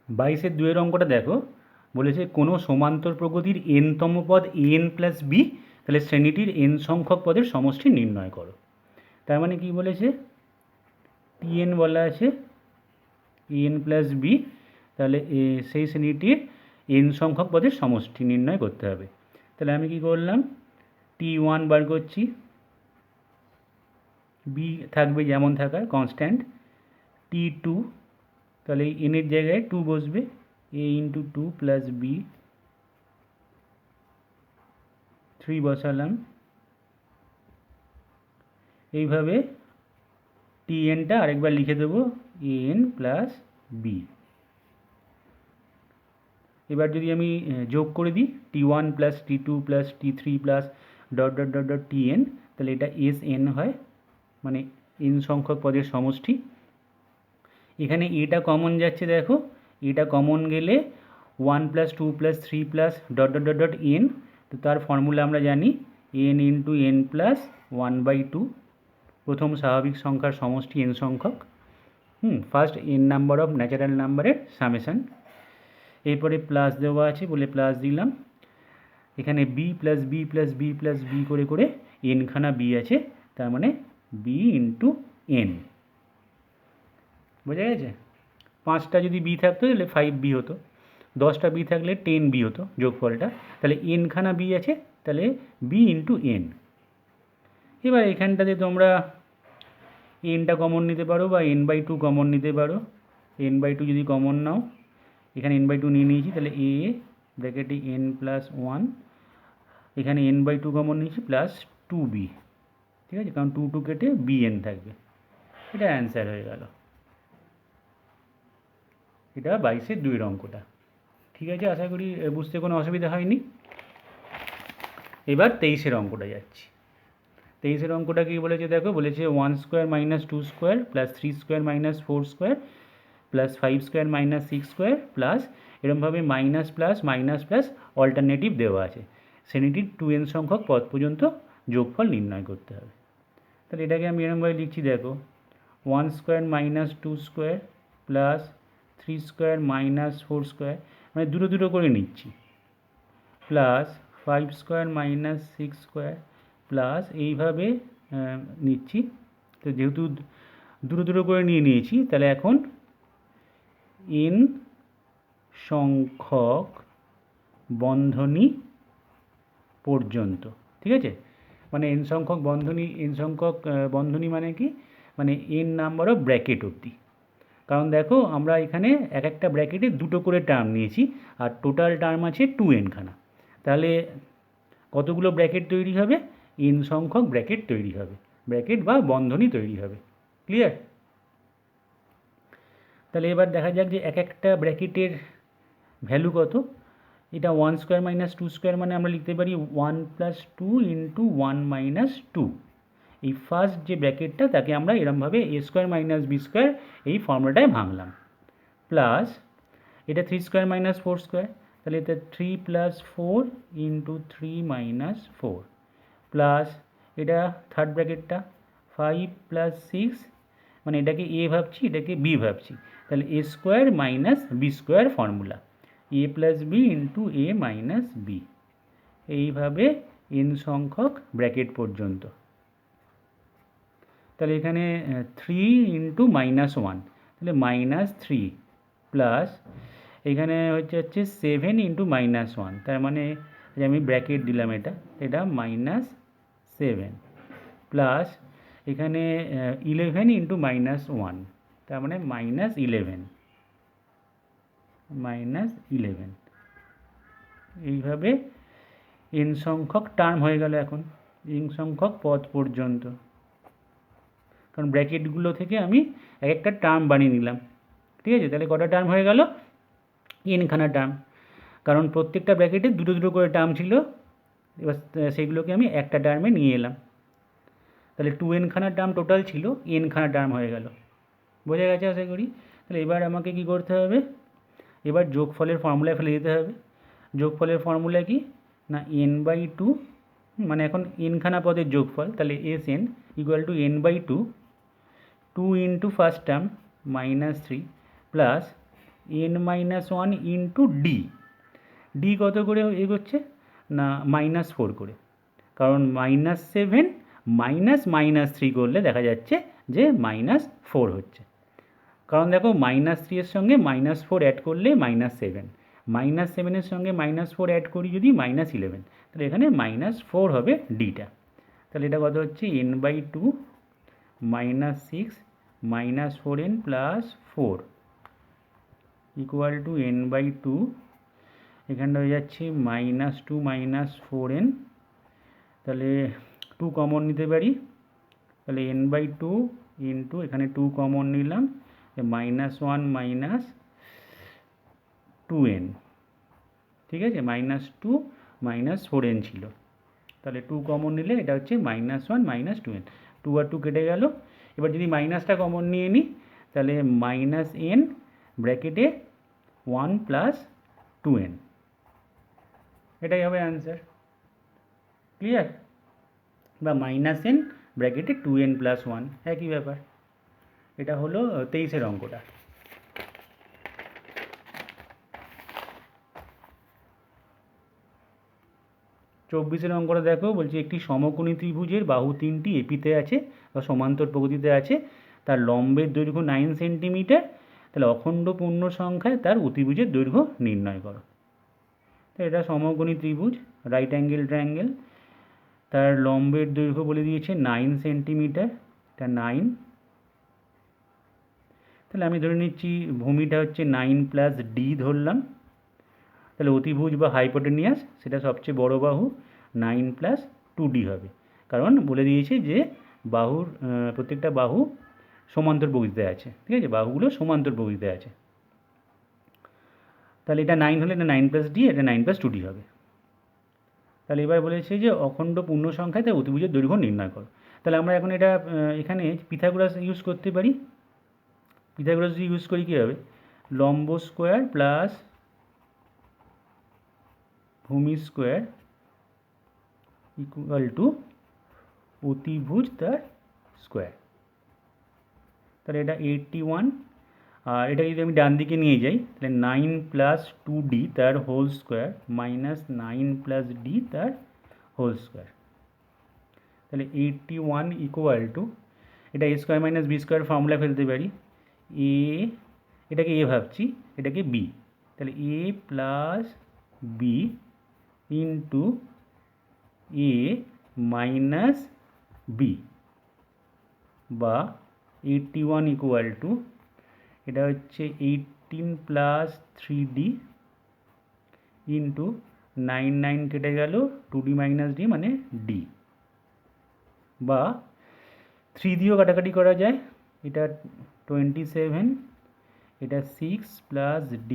22-এর 2-এর অঙ্কটা দেখো, বলেছে কোনো সমান্তর প্রগতির এনতম পদ এন প্লাস বি, তাহলে শ্রেণীটির এন সংখ্যক পদের সমষ্টি নির্ণয় করো। তার মানে কি বলেছে, টিএন বলা আছে এন প্লাস বি, তাহলে সেই শ্রেণীটির এন সংখ্যক পদের সমষ্টি নির্ণয় করতে হবে। তাহলে আমি কি করলাম, T1 বার করছি, বি থাকবে যেমন থাকার কনস্ট্যান্ট, T2, তাহলে এই এনের জায়গায় 2 বসবে, a ইন্টু 2 প্লাস বি 3 বসালাম। এইভাবে টিএনটা আরেকবার লিখে দেবো, এন প্লাস বি। এবার যদি আমি যোগ করে দিই, T1 plus T2 plus T3 plus dot dot dot dot TN, তাহলে এটা এস এন হয়, মানে এন সংখ্যক পদের সমষ্টি। এখানে এটা কমন যাচ্ছে, দেখো এটা কমন গেলে 1 plus 2 plus 3 plus dot dot dot dot N, তো তার ফর্মুলা আমরা জানি এন ইন্টু এন প্লাস 1/2, প্রথম স্বাভাবিক সংখ্যার সমষ্টি এন সংখ্যক, first n number of natural নাম্বারের সামেশান। এরপরে প্লাস দেওয়া আছে বলে প্লাস দিলাম, এখানে b plus b plus b plus b করে করে এনখানা বি আছে, তার মানে বি ইন্টু এন। বোঝা গেছে? 5টা যদি বি থাকতো তাহলে 5b হতো, 10টা বি থাকলে 10b হতো যোগফলটা, তাহলে এনখানা বি আছে, তাহলে বি ইন্টু এন। এবার এখানটাতে তোমরা এনটা কমন নিতে পারো বা n/2 কমন নিতে পারো। n/2 যদি কমন নাও, এখানে n/2 নিয়ে নিয়েছি, তাহলে এ ব্র্যাকেটে n প্লাস 1, এখানে n/2 কমন নিয়েছি প্লাস 2b, ঠিক আছে, কারণ 2 কেটে bn থাকবে। এটা অ্যান্সার হয়ে গেল। এটা 22-এর 2-এর অঙ্কটা। ঠিক আছে, আশা করি বুঝতে কোনো অসুবিধা হয়নি। এবার 23-এর অঙ্কটা যাচ্ছি। 23-এর অঙ্কটা কী বলেছে দেখো, বলেছে 1 square minus 2 square plus 3 square minus 4 square plus 5 square minus 6 square plus এরমভাবে minus plus minus plus alternative দেওয়া আছে, শ্রেণীটির 2n সংখ্যক পদ পর্যন্ত যোগফল নির্ণয় করতে হবে। তাহলে এটাকে আমি এরমভাবে লিখছি, দেখো 1 square minus 2 square plus 3 square minus 4 square, মানে দুটো দুটো করে নিচ্ছি, plus 5 square minus 6 square plus এইভাবে নিচ্ছি। তো যেহেতু দুটো দুটো করে নিয়ে নিয়েছি, তাহলে এখন এন সংখ্যক বন্ধনী পর্যন্ত, ঠিক আছে, মানে এন সংখ্যক বন্ধনী মানে কি, মানে এন নাম্বার অফ ব্র্যাকেট অবধি। কারণ দেখো আমরা এখানে এক একটা ব্র্যাকেটে দুটো করে টার্ম নিয়েছি, আর টোটাল টার্ম আছে 2n খানা, তাহলে কতগুলো ব্র্যাকেট তৈরি হবে, এন সংখ্যক ব্র্যাকেট তৈরি হবে, ব্র্যাকেট বা বন্ধনী তৈরি হবে। ক্লিয়ার? তাহলে এবার দেখা যাক যে এক একটা ব্র্যাকেটের ভ্যালু কত। এটা 1 স্কোয়ার মাইনাস 2 স্কোয়ার মানে আমরা লিখতে পারি 1 প্লাস 2 ইন্টু 1 মাইনাস 2। এই ফার্স্ট যে ব্র্যাকেটটা তাকে আমরা এরমভাবে এ স্কোয়ার মাইনাস বি স্কোয়ার এই ফর্মুলাটায় ভাঙলাম, প্লাস এটা 3 স্কোয়ার মাইনাস 4 স্কোয়ার, তাহলে এটা 3 প্লাস 4 ইন্টু 3 মাইনাস 4, প্লাস এটা থার্ড ব্র্যাকেটটা 5 প্লাস 6, মানে এটাকে এ ভাবছি এটাকে বি ভাবছি, তাহলে a square minus b square formula, a plus b into a minus b, এইভাবে এন সংখ্যক ব্র্যাকেট পর্যন্ত। তাহলে এখানে 3 ইন্টু মাইনাস 1, তাহলে মাইনাস 3, প্লাস এখানে হচ্ছে 7 ইন্টু মাইনাস 1, তার মানে আমি ব্র্যাকেট দিলাম এটা মাইনাস 7, প্লাস এখানে 11 ইন্টু মাইনাস 1, তার মানে মাইনাস 11, এইভাবে এন সংখ্যক টার্ম হয়ে গেল এখন, এন সংখ্যক পদ পর্যন্ত, কারণ ব্র্যাকেটগুলো থেকে আমি এক একটা টার্ম বানিয়ে নিলাম। ঠিক আছে, তাহলে কটা টার্ম হয়ে গেল, এনখানা টার্ম, কারণ প্রত্যেকটা ব্র্যাকেটে দুটো দুটো করে টার্ম ছিল, এবার সেগুলোকে আমি একটা টার্মে নিয়ে এলাম, তাহলে 2n খানা টার্ম টোটাল ছিল, এনখানা টার্ম হয়ে গেল। বোঝা গেছে আশা করি? তাহলে এবার আমাকে কি করতে হবে, এবার যোগফলের ফর্মুলায় ফেলে দিতে হবে। যোগফলের ফর্মুলা কি না, n/2, মানে এখন এনখানা পদের যোগফল, তাহলে s n equal two n/2, 2 into first term minus 3 plus n-1 into d. D কত করে এগোচ্ছে না -4 করে, কারণ -7 -3 করলে দেখা যাচ্ছে যে -4 হচ্ছে। কারণ দেখো -3 এর সঙ্গে -4 অ্যাড করলে -7, -7 সঙ্গে -4 অ্যাড করি যদি -11, তাহলে এখানে -4 হবে ডিটা। তাহলে এটা কত হচ্ছে n/2 -6 -4n + 4 = n/2, এখানটা হয়ে যাচ্ছে -2 -4n, তাহলে 2 কমন নিতে পারি, তাহলে n/2 ইন্টু এখানে 2 কমন নিলাম, -1 -2n, ঠিক আছে, -2 -4n ছিল, তাহলে 2 কমন নিলে এটা হচ্ছে -1 -2n, 2 আর 2 কেটে গেল। এবার যদি মাইনাসটা কমন নিয়ে নিই তাহলে -n ব্র্যাকেটে 1 + 2n, এটাই হবে অ্যান্সার। ক্লিয়ার? বা -n ব্র্যাকেটে 2n + 1, একই ব্যাপার। এটা হলো 23-এর অঙ্কটা। চব্বিশের অঙ্কটা দেখো, বলছে একটি সমকোণী ত্রিভুজের বাহু 3টি এপিতে আছে বা সমান্তর প্রকৃতিতে আছে, তার লম্বের দৈর্ঘ্য 9 সেন্টিমিটার, তাহলে অখণ্ড পূর্ণ সংখ্যায় তার অতিভুজের দৈর্ঘ্য নির্ণয় করো। তো এটা সমকোণী ত্রিভুজ, রাইট অ্যাঙ্গেল ট্রায়াঙ্গেল, তার লম্বের দৈর্ঘ্য বলে দিয়েছে 9 সেন্টিমিটার, এটা 9, তাহলে আমি ধরে নিচ্ছি ভূমিটা হচ্ছে 9 + d ধরলাম, তাহলে অতিভুজ বা হাইপোটেনিয়াস সেটা সবচেয়ে বড় বাহু 9 + 2d হবে, কারণ বলে দিয়েছে যে বাহুর প্রত্যেকটা বাহু সমান্তর প্রকৃতিতে আছে, ঠিক আছে, বাহুগুলো সমান্তর প্রকৃতিতে আছে। তাহলে এটা 9 হলে এটা 9 + d, এটা 9 + 2d হবে। তাহলে এবার বলেছে যে অখণ্ড পূর্ণ সংখ্যায় তার অতিভুজের দৈর্ঘ্য নির্ণয় করো। তাহলে আমরা এখন এটা এখানে পিথাগোরাস ইউজ করতে পারি। পিথাগোরাস যদি ইউজ করি কী হবে, লম্ব স্কোয়ার প্লাস ভূমি স্কোয়ার = অতিভুজ তার স্কোয়ার। তাহলে এটা 81, আর এটা যদি আমি ডান দিকে নিয়ে যাই তাহলে 9 + 2d তার হোল স্কোয়ার -9 + d তার হোল স্কোয়ার। তাহলে 81 = এটা a² - b² ফর্মুলা ফেলতে পারি, এটাকে a ভাবছি, এটাকে b, তাহলে a + b into a minus b, বা 81 = এটা হচ্ছে 18 + 3d ইন্টু 9 9 কেটে গেল, 2d - d মানে d, বা 3 দিয়েও কাটাকাটি করা যায়, এটা 27, এটা 6 + d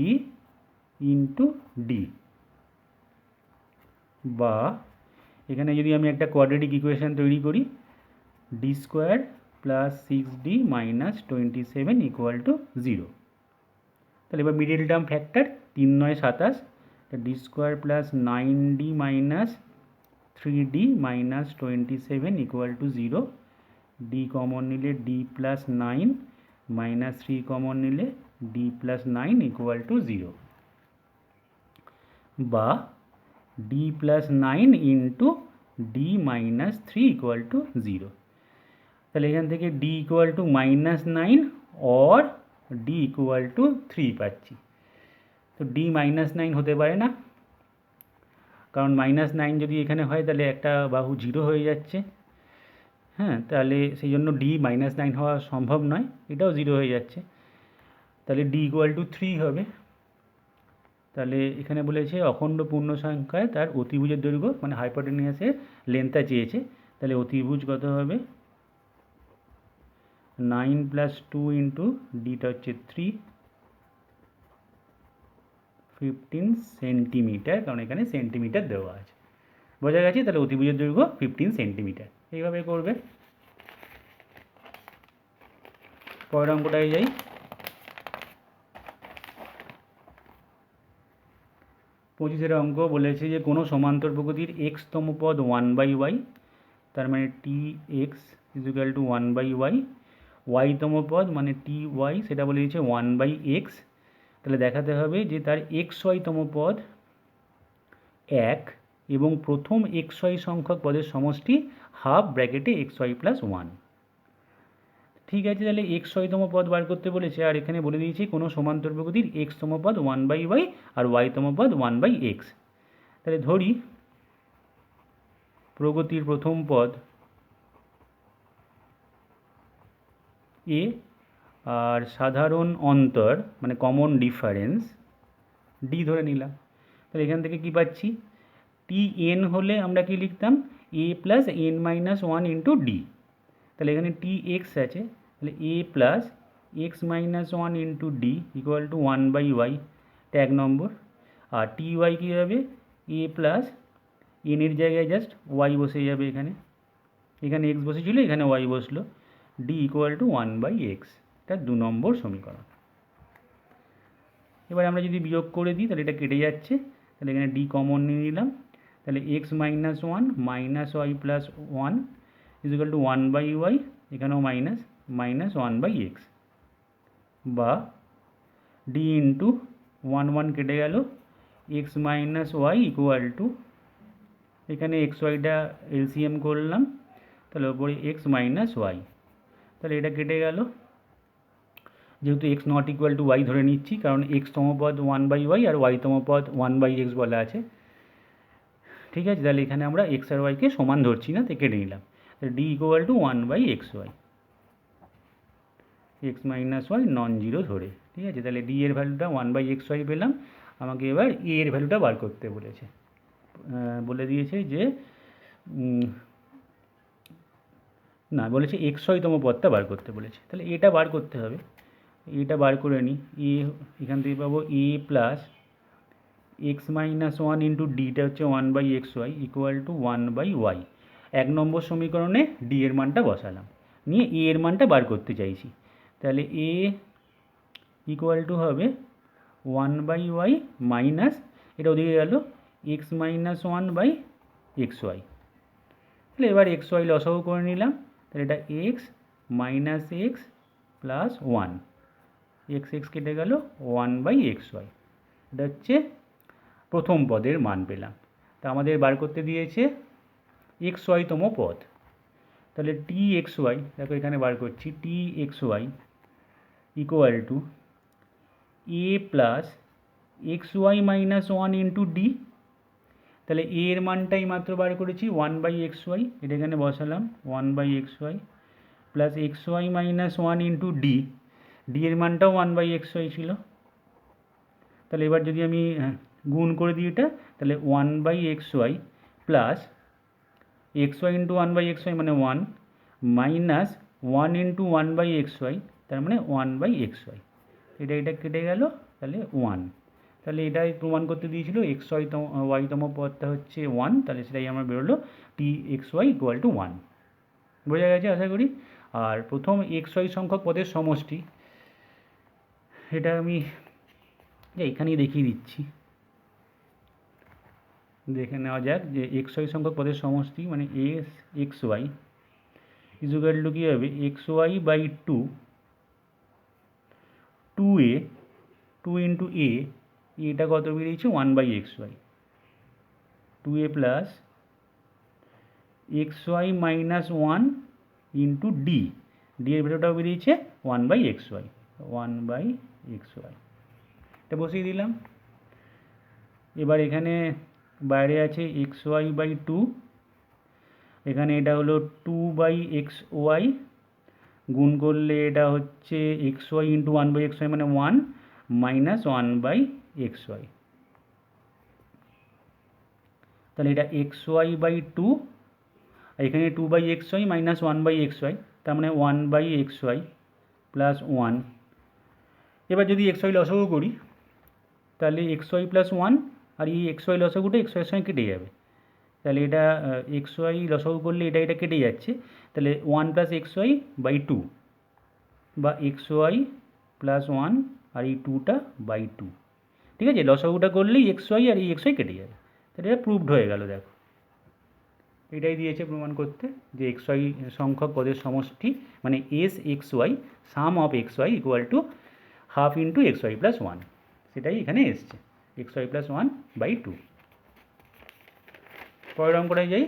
ইন্টু d, বা এখানে যদি আমি একটা কোয়াড্রেটিক ইকুয়েশন তৈরি করি, d² + 6d - 27 = 0। তাহলে এবার middle term factor 3 9 27, d² + 9d - 3d - 27 = 0, d common নিলে d + 9 -3 কমন নিলে d + 9 = 0, বা d + 9 ইন্টু d - 3 = 0। তাহলে এখান থেকে d = -9 or d = 3 পাচ্ছি। তো d -9 হতে পারে না, কারণ -9 যদি এখানে হয় তাহলে একটা বাহু 0 হয়ে যাচ্ছে, হ্যাঁ, তাহলে সেই জন্য d -9 হওয়া সম্ভব নয়, এটাও 0 হয়ে যাচ্ছে, তাহলে d = 3 হবে। তাহলে এখানে বলেছে অখণ্ড পূর্ণ সংখ্যায় তার অতিভুজের দৈর্ঘ্য, মানে হাইপোটেনিয়াসের লেন্থটা চেয়েছে, তাহলে অতিভুজ কত হবে, 9 + 2 ইন্টু ডিটা হচ্ছে 3, 15 সেন্টিমিটার, কারণ এখানে সেন্টিমিটার দেওয়া আছে, বোঝা গেছে। তাহলে অতিভুজের দৈর্ঘ্য 15 সেন্টিমিটার, এইভাবে করবে। পরের অঙ্কটায় যাই। 25-এর অঙ্ক বলেছে যে কোনো সমান্তর প্রকৃতির x-তম পদ 1/y, তার মানে tx = 1/y, y-তম পদ মানে ty সেটা বলে দিয়েছে 1/x, তাহলে দেখাতে হবে যে তার xy-তম পদ 1 এবং প্রথম xy সংখ্যক পদের সমষ্টি হাফ ব্র্যাকেটে xy প্লাস 1। ঠিক আছে, তাহলে xy-তম পদ বার করতে বলেছে, আর এখানে বলে দিয়েছি কোনো সমান্তর প্রকৃতির x-তম পদ 1/y আর y-তম পদ 1/x। তাহলে ধরি প্রগতির প্রথম পদ a আর সাধারণ অন্তর মানে কমন ডিফারেন্স d ধরে নিলাম। তাহলে এখান থেকে কি পাচ্ছি, tn হলে আমরা কি লিখতাম a plus n minus one into D. তাহলে এখানে tx আছে, তাহলে a plus x minus one into d equal to 1/y, এটা 1 নম্বর। আর ty কী হবে, a প্লাস n এর জায়গায় জাস্ট y বসে যাবে, এখানে এখানে x বসেছিল, এখানে y বসলো, d ইকুয়াল টু 1/x, এটা 2 নম্বর সমীকরণ। এবার আমরা যদি বিয়োগ করে দিই তাহলে এটা কেটে যাচ্ছে, তাহলে এখানে d কমন নিয়ে নিলাম, তাহলে x minus one minus y plus one is equal to 1/y, এখানেও মাইনাস মাইনাস 1/x, বা d ইন্টু 1 কেটে গেল, x minus y equal to, এখানে এক্স ওয়াইটা এলসিএম করলাম, তাহলে ওপরে এক্স মাইনাস ওয়াই, তাহলে এটা কেটে গেল, যেহেতু x not equal to y ধরে নিচ্ছি, কারণ এক্স-তম পদ 1/y আর ওয়াই-তম পদ 1/x বলা আছে। ঠিক আছে, তাহলে এখানে আমরা এক্স আর ওয়াইকে সমান ধরছি না, তো কেটে নিলাম, তাহলে d equal to 1/xy, x minus y non zero ধরে। ঠিক আছে, তাহলে ডি এর ভ্যালুটা 1/xy পেলাম। আমাকে এবার এ এর ভ্যালুটা বার করতে বলেছে, বলে দিয়েছে যে না, বলেছে xy-তম পদটা বার করতে বলেছে, তাহলে এটা বার করতে হবে, এটা বার করে নিই। এ এখান থেকে পাবো a plus x minus one into ডিটা হচ্ছে 1/xy ইকুয়াল টু 1/y। 1 নম্বর সমীকরণে ডি এর মানটা বসালাম, নিয়ে এ এর মানটা বার করতে চাইছি, তাহলে এ ইকুয়াল টু হবে 1/y মাইনাস, এটা ওদিকে গেল, এক্স মাইনাস 1/xy। তাহলে এবার xy লসাগু করে নিলাম, তাহলে এটা x minus x plus one, x x কেটে গেল, 1/xy, এটা হচ্ছে প্রথম পদের মান পেলাম। তা আমাদের বার করতে দিয়েছে xy-তম পদ, তাহলে txy, দেখো এখানে বার করছি, txy equal to a plus xy minus one into D. তাহলে a এর মানটাই মাত্র বার করেছি 1/xy, এটা এখানে বসালাম 1/xy plus xy minus one into d, d এর মানটাও 1/xy ছিল। তাহলে এবার যদি আমি গুণ করে দিই এটা, তাহলে 1/xy plus xy into 1/xy মানে 1 মাইনাস 1 ইন্টু 1/xy, তার মানে 1/xy, এটা কেটে গেল, তাহলে 1। তাহলে এটাই প্রমাণ করতে দিয়েছিল ওয়াই-তম পদটা হচ্ছে 1, তাহলে সেটাই আমার বেরোলো txy ইকুয়াল টু 1। বোঝা গেছে আশা করি। আর প্রথম xy সংখ্যক পদের সমষ্টি, এটা আমি এখানেই দেখিয়ে দিচ্ছি, দেখে নেওয়া যাক যে xy সংখ্যক পদের সমষ্টি মানে xy ইজ ইকুয়াল টু কী হবে, xy/2, 2a, 2 ইন্টু a, এটা কত বেরিয়েছে 1/xy, 2a plus xy minus 1 into d, d এর ভ্যালুটাও বেরিয়েছে 1/xy, 1/xy, এটা বসিয়ে দিলাম। এবার এখানে বাইরে আছে xy/2, এখানে এটা হলো 2/xy, গুণ করলে এটা হচ্ছে xy ইন্টু 1/xy মানে 1 মাইনাস 1/xy, তাহলে এটা xy/2, এখানে 2/xy মাইনাস 1/xy, তার মানে 1/xy প্লাস 1। এবার যদি xy লসাগু করি তাহলে xy প্লাস 1 আর এই xy লসাগুটা xy এর সঙ্গে কেটে যাবে, তাহলে এটা xy লসাগু করলে এটা কেটে যাচ্ছে, তাহলে 1 প্লাস xy/2 বা xy প্লাস 1 আর এই 2টা বাই 2। ঠিক আছে, লসাগুটা করলেই xy আর এই xy কেটে যাবে, তাহলে এটা প্রুভড হয়ে গেল। দেখো এটাই দিয়েছে প্রমাণ করতে যে xy সংখ্যক পদের সমষ্টি মানে SXY, some of xy equal to half into xy plus 1। সেটাই এখানে এসছে xy প্লাস 1/2। পরের অঙ্কটায় যাই,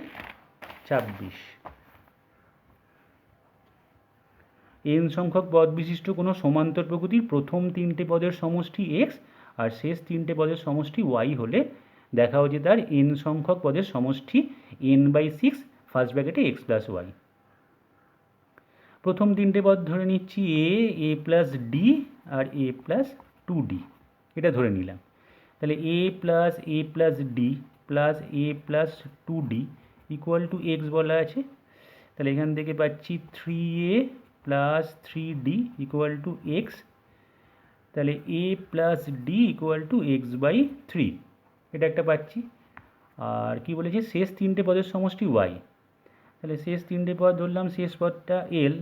26। n সংখ্যক পদ বিশিষ্ট কোনো সমান্তর প্রকৃতির প্রথম 3টে পদের সমষ্টি x আর শেষ 3টে পদের সমষ্টি y হলে দেখাও যে তার n সংখ্যক পদের সমষ্টি n/6 ফার্স্ট ব্র্যাকেটে x প্লাস y। প্রথম 3টে পদ ধরে নিচ্ছি a প্লাস ডি আর a প্লাস 2d, এটা ধরে নিলাম। তাহলে a plus d plus a plus 2d equal to x বলা আছে। তাহলে এখান থেকে পাচ্ছি 3a plus 3d equal to x। তাহলে a plus d equal to x/3, এটা একটা পাচ্ছি। আর কি বলেছে, শেষ 3টে পদের সমষ্টি y। তাহলে শেষ 3টে পদ ধরলাম, শেষ পদটা l,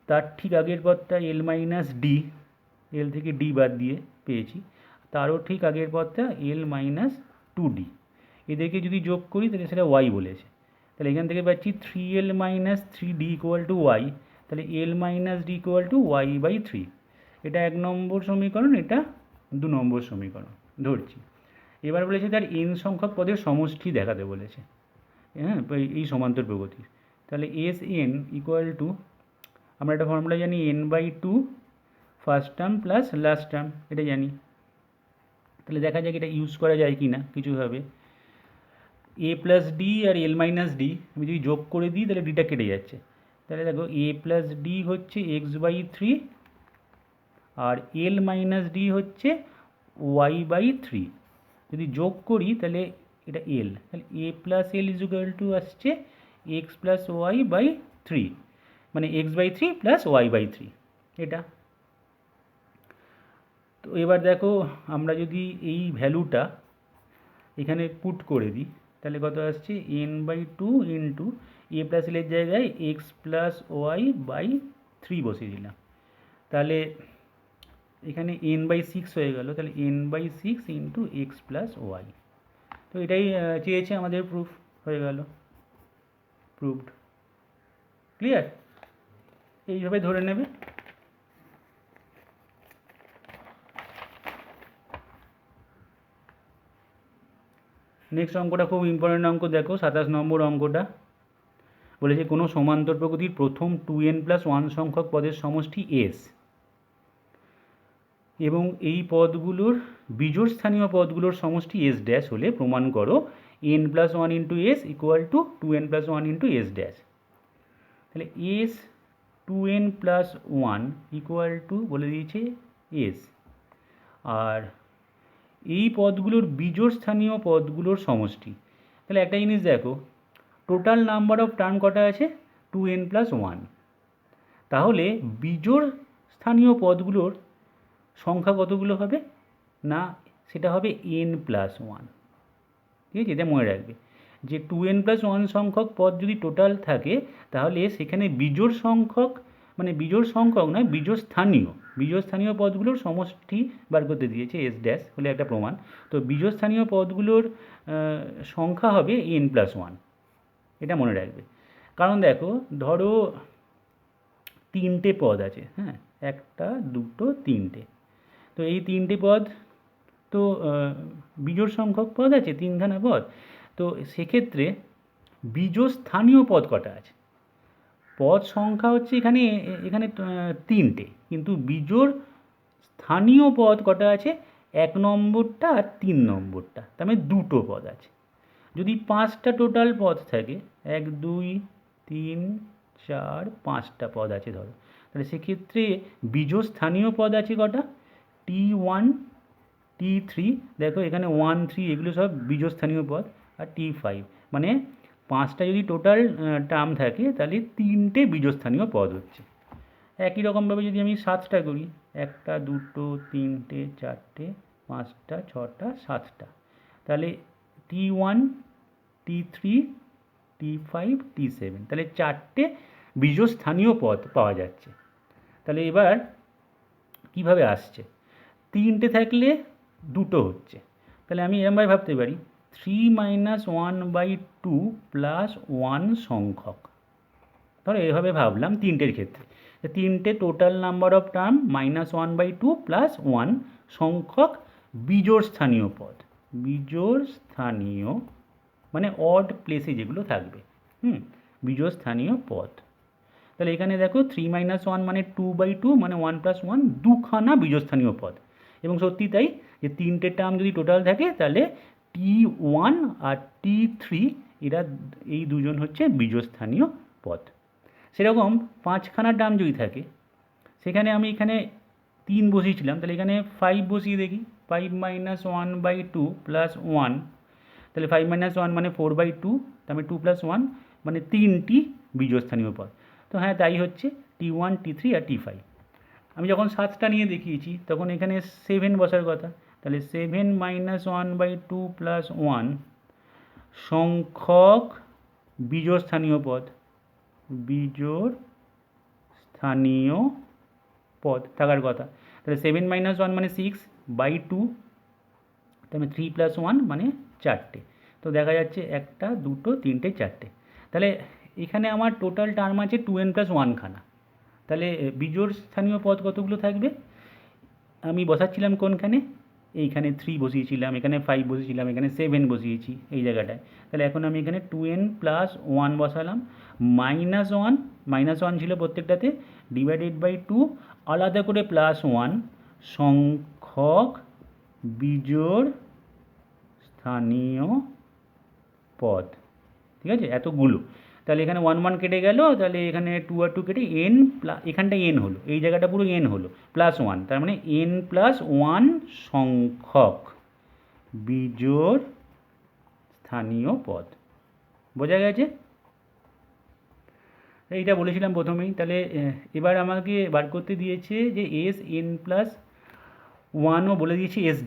তার ঠিক আগের পদটা l মাইনাস ডি, l থেকে d বাদ দিয়ে পেয়েছি। তারও ঠিক আগের পদটা l মাইনাস 2d, এদেরকে যদি যোগ করি তাহলে সেটা y বলেছে। তাহলে এখান থেকে পাচ্ছি 3l minus 3d equal two y। তাহলে l minus D equal two y/3। এটা 1 নম্বর সমীকরণ, এটা 2 নম্বর সমীকরণ ধরছি। এবার বলেছে তার n সংখ্যক পদের সমষ্টি দেখাতে বলেছে, হ্যাঁ, এই সমান্তর প্রগতির। তাহলে Sn ইকুয়াল টু, আমরা একটা ফর্মুলা জানি, n/2 first term plus last term, এটা জানি। তাহলে দেখা যাক এটা ইউজ করা যায় কি না কিছুভাবে। a প্লাস ডি আর l মাইনাস ডি আমি যদি যোগ করে দিই তাহলে ডিটা কেটে যাচ্ছে। তাহলে দেখো a প্লাস ডি হচ্ছে x/3 আর l মাইনাস ডি হচ্ছে y/3। যদি যোগ করি তাহলে এটা l, তাহলে a plus l is equal two আসছে x প্লাস y/3, মানে x/3 প্লাস y/3 এটা। তো এবার দেখো আমরা যদি এই ভ্যালুটা এখানে পুট করে দিই তাহলে কত আসছে, n/2 ইন্টু a প্লাস এলের জায়গায় x প্লাস y/3 বসিয়ে দিলাম। তাহলে এখানে n/6 হয়ে গেল, তাহলে n/6 into x plus Y. তো এটাই চেয়েছে আমাদের, প্রুফ হয়ে গেল, প্রুভড। ক্লিয়ার? এইভাবে ধরে নেবে। নেক্সট অঙ্কটা খুব ইম্পর্টেন্ট অঙ্ক, দেখো 27 নম্বর অঙ্কটা। বলেছে কোনো সমান্তর প্রকৃতির প্রথম 2n প্লাস 1 সংখ্যক পদের সমষ্টি s এবং এই পদগুলোর বিজোড় স্থানীয় পদগুলোর সমষ্টি s ড্যাশ হলে প্রমাণ করো n plus 1 into s equal two 2n plus 1 into s dash. তাহলে s 2n plus 1 equal to বলে দিয়েছে s, আর এই পদগুলোর বিজোড় স্থানীয় পদগুলোর সমষ্টি। তাহলে একটা জিনিস দেখো, টোটাল নাম্বার অফ টার্ম কটা আছে, 2n প্লাস 1। তাহলে বিজোড় স্থানীয় পদগুলোর সংখ্যা কতগুলো হবে না, সেটা হবে n প্লাস 1। ঠিক আছে, এটা মনে রাখবে যে 2n প্লাস 1 সংখ্যক পদ যদি টোটাল থাকে তাহলে সেখানে বিজোড় সংখ্যক, মানে বিজোড় সংখ্যক নয়, বিজোড় স্থানীয় পদগুলোর সমষ্টি বার করতে দিয়েছে, এস ড্যাশ হলে একটা প্রমাণ। তো বিজোড় স্থানীয় পদগুলোর সংখ্যা হবে n প্লাস 1, এটা মনে রাখবে। কারণ দেখো, ধরো 3টে পদ আছে, হ্যাঁ, 1 2 3টে। তো এই 3টে পদ তো বিজোড় সংখ্যক পদ আছে, 3খানা পদ। তো সেক্ষেত্রে বিজোড় স্থানীয় পদ কটা আছে, পদ সংখ্যা হচ্ছে এখানে 3টে, কিন্তু বিজোড় স্থানীয় পদ কটা আছে, 1 নম্বরটা আর 3 নম্বরটা, তার মানে 2টো পদ আছে। যদি 5টা টোটাল পদ থাকে, 1 2 3 4 5টা পদ আছে ধরো, তাহলে সেক্ষেত্রে বিজোড় স্থানীয় পদ আছে কটা, t1 t3, দেখো এখানে 1 3 এগুলো সব বিজোড় স্থানীয় পদ, আর t5, মানে 5টা যদি টোটাল টার্ম থাকে তাহলে 3টে বিজোড় স্থানীয় পদ হচ্ছে। একই রকমভাবে যদি আমি 7টা করি, 1 2 3 4 5 6 7টা, তাহলে t1 t3 t5 t7, তাহলে 4টে বিজোড় স্থানীয় পদ পাওয়া যাচ্ছে। তাহলে এবার কিভাবে আসছে, 3টে থাকলে 2টো হচ্ছে, তাহলে আমি এরমভাবে ভাবতে পারি 3 মাইনাস 1/2 প্লাস 1 সংখ্যক। ধরো এভাবে ভাবলাম 3টের ক্ষেত্রে। তিনটে total number of term -1/2 plus 1 সংখ্যক বিজোড় স্থানীয় পদ, বিজোড় স্থানীয় মানে অড প্লেসে যেগুলো থাকবে, বিজোড় স্থানীয় পদ। তাহলে এখানে দেখো 3 - 1 মানে 2/2 মানে 1 + 1 দুখানা বীজস্থানীয় পদ, এবং সত্যি তাই যে তিনটে টার্ম যদি টোটাল থাকে তাহলে T1 আর T3 এরা এই দুজন হচ্ছে বীজস্থানীয় পদ। সেরকম পাঁচখানা টার্ম যদি থাকে সেখানে আমি এখানে 3 বসিয়েছিলাম, তাহলে এখানে 5 বসিয়ে দেখি। 5 - 1/2 + 1, তাহলে 5 - 1 মানে 4/2, তারপরে 2 + 1 মানে 3টি বীজস্থানীয় পদ। তো হ্যাঁ, তাই হচ্ছে T1, T3 আর T5। আমি যখন 7টা নিয়ে দেখিয়েছি তখন এখানে 7 বসার কথা, তাহলে 7 - 1/2 + 1 সংখ্যক বিজোড় স্থানীয় পদ, বিজোড় স্থানীয় পদ থাকার কথা। তাহলে 7 - 1 মানে 6/2, তাহলে 3 + 1 মানে 4টে। তো দেখা যাচ্ছে 1টা 2টো 3টে 4টে। তাহলে এখানে আমার টোটাল টার্ম আছে 2n + 1 খানা। তাহলে বিজোড় স্থানীয় পদ কতগুলো থাকবে? আমি বসাচ্ছিলাম কোনখানে? এইখানে 3 বসিয়েছিলাম, এখানে 5 বসিয়েছিলাম, এখানে 7 বসিয়েছি এই জায়গাটায়। তাহলে এখন আমি এখানে 2n + 1 বসালাম, -1, -1 ছিল প্রত্যেকটাতে, /2 আলাদা করে +1 সংখ্যক বিজোড় স্থানীয় পদ। ঠিক আছে, এতগুলো। তাহলে এখানে 1 1 কেটে গেল, তাহলে এখানে 2 আর 2 কেটে n, এখানটা n হলো, এই জায়গাটা পুরো n হলো, +1, তার মানে n + 1 সংখ্যক বিজোড় স্থানীয় পদ। বোঝা গেছে? এইটা বলেছিলাম প্রথমেই। তাহলে এবার আমাকে বার করতে দিয়েছে যে Sn+1ও বলে দিয়েছি S',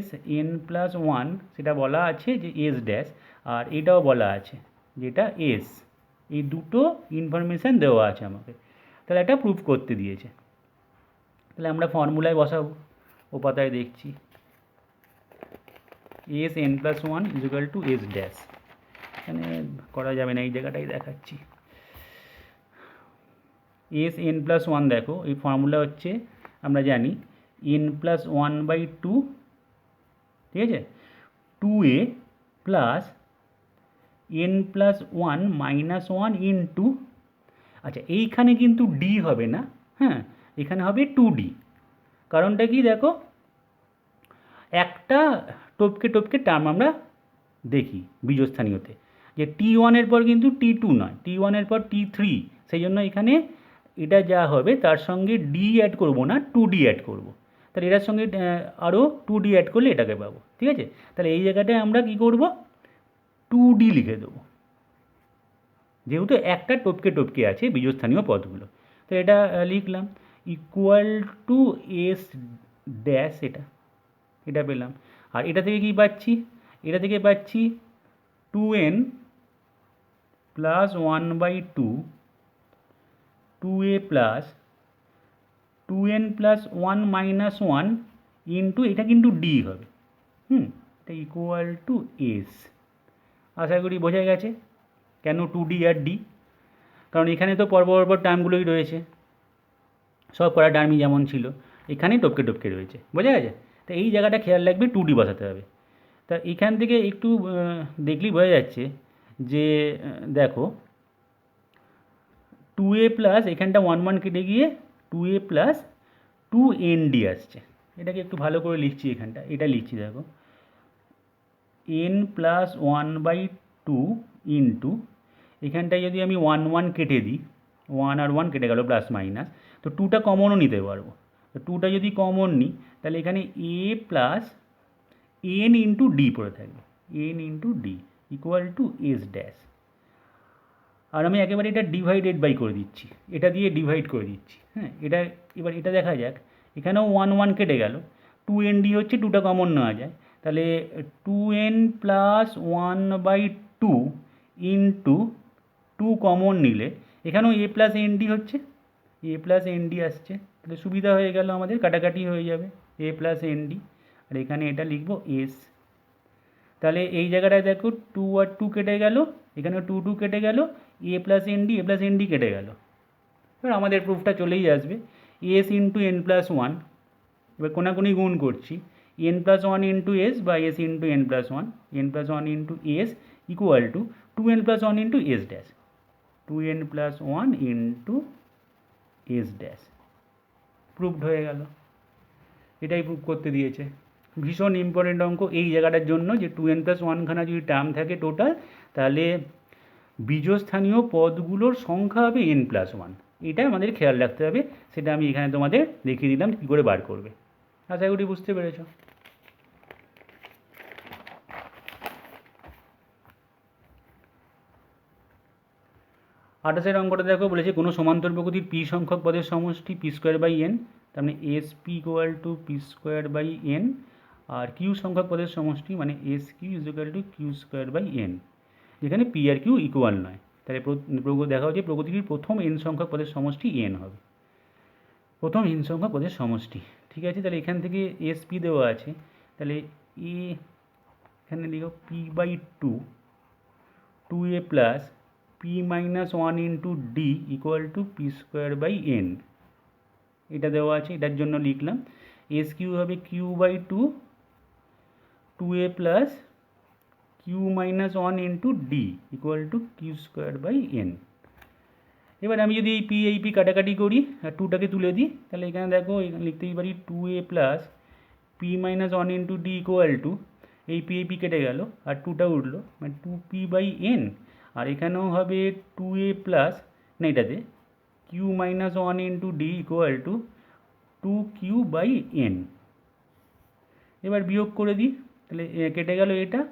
Sn+1 সেটা বলা আছে যে S', আর এটাও বলা আছে যেটা S। এই দুটো ইনফরমেশান দেওয়া আছে আমাকে, তাহলে এটা প্রুফ করতে দিয়েছে। তাহলে আমরা ফর্মুলায় বসাবো, ও পাতায় দেখছি Sn+1 = S'। এখানে করা যাবে না, এই জায়গাটাই দেখাচ্ছি। Sn+1 দেখো, এই ফর্মুলা হচ্ছে আমরা জানি n+1/2, ঠিক আছে, 2a + n+1 - 1 ইন্টু, আচ্ছা এইখানে কিন্তু d হবে না, হ্যাঁ, এখানে হবে 2d। কারণটা কি দেখো, একটা টপকে টপকে টার্ম আমরা দেখি বীজস্থানীয়তে, যে T1 এর পর কিন্তু T2 নয়, T1 এর পর T3, সেই জন্য এখানে এটা যা হবে তার সঙ্গে d অ্যাড করব না, 2d অ্যাড করব। তাহলে এটার সঙ্গে আরও 2d অ্যাড করলে এটাকে পাবো, ঠিক আছে। তাহলে এই জায়গাটায় আমরা কি করব, 2d লিখে দেবো, যেহেতু একটা টপকে টপকে আছে বীজস্থানীয় পদগুলো। তো এটা লিখলাম = S', এটা পেলাম। আর এটা থেকে কি পাচ্ছি? এটা থেকে পাচ্ছি 2n + 1/2, 2a + 2n + 1 - 1 ইন্টু, এটা কিন্তু d হবে, এটা = S। আশা করি বোঝা গেছে কেন 2d আর d, কারণ এখানে তো পরপর টার্মগুলোই রয়েছে, সব কটা টার্মই যেমন ছিল এখানেই টপকে টপকে রয়েছে, বোঝা গেছে। তো এই জায়গাটা খেয়াল রাখবে, 2d বসাতে হবে। তা এখান থেকে একটু দেখলেই বোঝা যাচ্ছে যে দেখো 2a + এখানটা 1 1 কেটে গিয়ে 2a + 2nd আসছে। এটাকে একটু ভালো করে লিখছি, এখানটা এটা লিখছি দেখো, n + 1/2 ইন্টু, এখানটায় যদি আমি 1 1 কেটে দিই, 1 আর 1 কেটে গেল +-, তো 2টা কমনও নিতে পারবো। তো 2টা যদি কমন নিই তাহলে এখানে a + n ইন্টু d পড়ে থাকবে, n ইন্টু d = S'। আর আমি একেবারে এটা ডিভাইডেড বাই করে দিচ্ছি, এটা দিয়ে ডিভাইড করে দিচ্ছি, হ্যাঁ। এটা এবার এটা দেখা যাক, এখানেও 1 1 কেটে গেল, 2nd হচ্ছে, 2টা কমন নেওয়া যায়, তাহলে 2n + 1/2 ইন্টু 2 কমন নিলে এখানেও a + nd হচ্ছে, a + nd আসছে, তাহলে সুবিধা হয়ে গেল আমাদের, কাটাকাটি হয়ে যাবে, a + nd, আর এখানে এটা লিখব S। তাহলে এই জায়গাটায় দেখো 2 আর 2 কেটে গেল, এখানে 2 2 কেটে গেল, a + nd কেটে গেল, এবার আমাদের প্রুফটা চলেই আসবে, s into n plus one, এবার কোনাকুনি গুণ করছি, n plus one into s বা s into n plus one, n plus one into s equal to two n plus one into s dash, two n plus one into s dash, proved হয়ে গেল। এটাই proof করতে দিয়েছে। ভীষণ important অঙ্ক এই জায়গাটার জন্য, যে টু এন প্লাস ওয়ানখানা যদি টার্ম থাকে টোটাল, তাহলে বীজস্থানীয় পদগুলোর সংখ্যা হবে এন প্লাস ওয়ান, এটা আমাদের খেয়াল রাখতে হবে। সেটা আমি এখানে তোমাদের দেখিয়ে দিলাম কী করে বার করবে। আশা করি বুঝতে পেরেছ। আঠাশের অঙ্কটা দেখো, বলেছে কোনো সমান্তর প্রকৃতির পি সংখ্যক পদের সমষ্টি পি স্কোয়ার বাই এন, তার মানে s p equal to p square by n, আর কিউ সংখ্যক পদের সমষ্টি মানে s q is equal to q square by n, যেখানে পি আর কিউ ইকুয়াল নয়। তাহলে দেখা হচ্ছে প্রকৃতির প্রথম এন সংখ্যক পদের সমষ্টি এন হবে, প্রথম এন সংখ্যক পদের সমষ্টি। ঠিক আছে, তাহলে এখান থেকে এস পি দেওয়া আছে, তাহলে এ এখানে লিখো p by two, two a plus p minus one into d equal to p square by n, এটা দেওয়া আছে, এটার জন্য লিখলাম। এস কিউ হবে q by two, two a plus q minus one into d equal to q square by n. এবার আমি যদি এই পি কাটাকাটি করি আর টুটাকে তুলে দিই, তাহলে এখানে দেখো এখানে লিখতেই পারি two a plus p minus one into d equal to, এই পি কেটে গেল আর টুটা উঠলো, মানে টু পি বাই এন, আর এখানেও হবে টু এ প্লাস, না এটাতে q minus one into d equal to two q by n. এবার বিয়োগ করে দিই, তাহলে কেটে গেল এটা,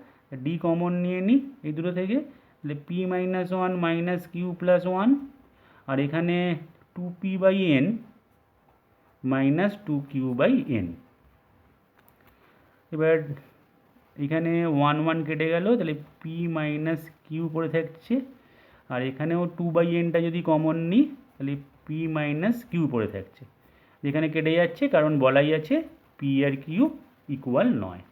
ডি কমন নিয়ে নিই এই দুটো থেকে, তাহলে p minus one minus q plus one, আর এখানে two p by n minus two q by n. এবার এখানে ওয়ান ওয়ান কেটে গেল, তাহলে পি মাইনাস কিউ পড়ে থাকছে, আর এখানেও টু বাই এনটা যদি কমন নিই তাহলে পি মাইনাস কিউ পড়ে থাকছে, যেখানে কেটে যাচ্ছে কারণ বলাই আছে পি আর কিউ ইকুয়াল নয়,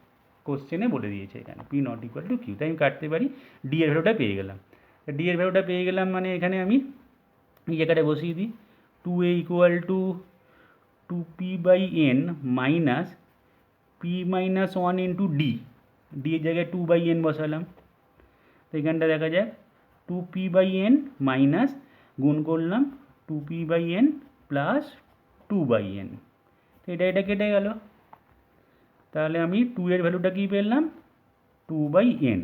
কোশ্চেনে বলে দিয়েছে এখানে p not equal to q, তাই আমি কাটতে পারি। ডি এর ভ্যালুটা পেয়ে গেলাম, ডি এর ভ্যালুটা পেয়ে গেলাম মানে এখানে আমি এই জায়গাটা বসিয়ে দিই, two a equal to two p by n minus p minus one into d, d এর জায়গায় টু বাই এন বসালাম, তো এখানটা দেখা যায় two p by n minus গুণ করলাম two p by n plus two by n, তো এটা কেটে গেল, তাহলে আমি টু এর ভ্যালুটা কী পেলাম, টু বাই এন।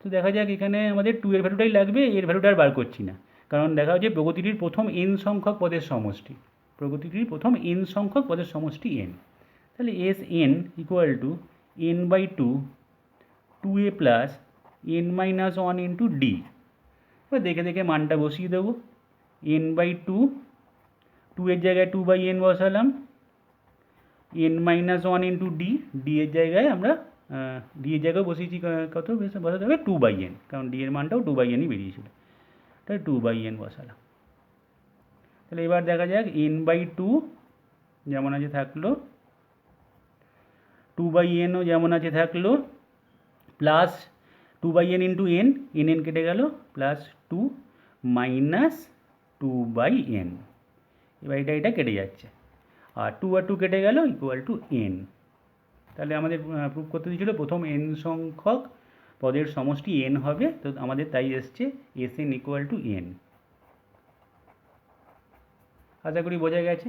তো দেখা যাক এখানে আমাদের টু এর ভ্যালুটাই লাগবে, এর ভ্যালুটা আর বার করছি না, কারণ দেখা হচ্ছে প্রগতিটির প্রথম এন সংখ্যক পদের সমষ্টি, প্রগতিটির প্রথম এন সংখ্যক পদের সমষ্টি এন, তাহলে s n equal to n by two, two a plus n minus one into d. এবার দেখে দেখে মানটা বসিয়ে দেবো, এন বাই টু, টু এর জায়গায় টু বাই এন বসালাম, N minus one into d, d এর জায়গায় আমরা ডি এর জায়গায় বসিয়েছি কত বসাতে হবে টু বাই এন, কারণ ডি এর মানটাও টু বাই এনই বেরিয়েছিল, তাই টু বাই এন বসালাম। তাহলে এবার দেখা যাক এন বাই টু যেমন আছে থাকলো, টু বাই এনও যেমন আছে থাকলো, plus two by n into n, n কেটে গেল, plus two minus two by n, এবার এটা কেটে যাচ্ছে, আর টু কেটে গেল ইকুয়াল টু এন। তাহলে আমাদের প্রুফ করতে দিয়েছিল প্রথম এন সংখ্যক পদের সমষ্টি এন হবে, তো আমাদের তাই এসছে s n equal to n. আশা করি বোঝা গেছে।